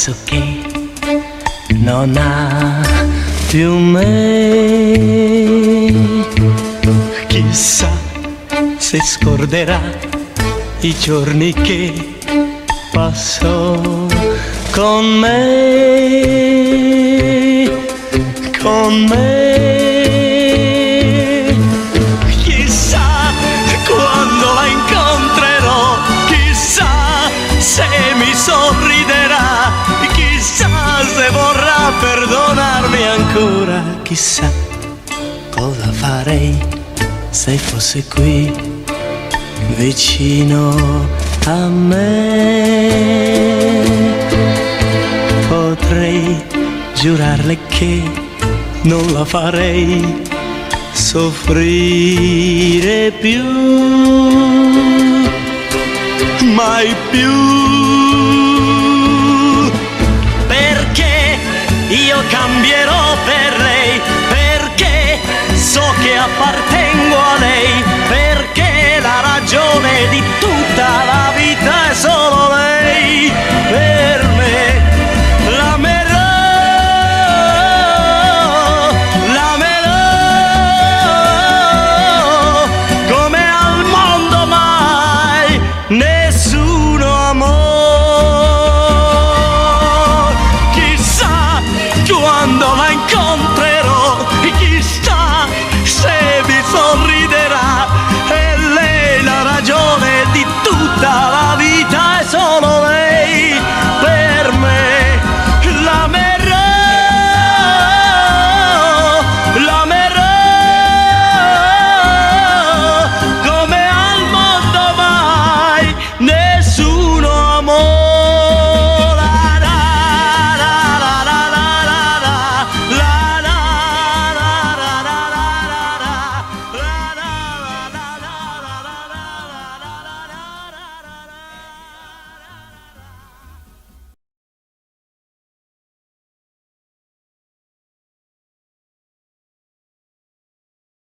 adesso che non ha più me. Chissà se scorderà i giorni che passò con me, con me. Chissà quando la incontrerò, chissà se mi sorriderà, chissà se vorrà perdonarmi ancora, chissà cosa farei se fosse qui vicino a me. Potrei giurarle che non la farei soffrire più, mai più.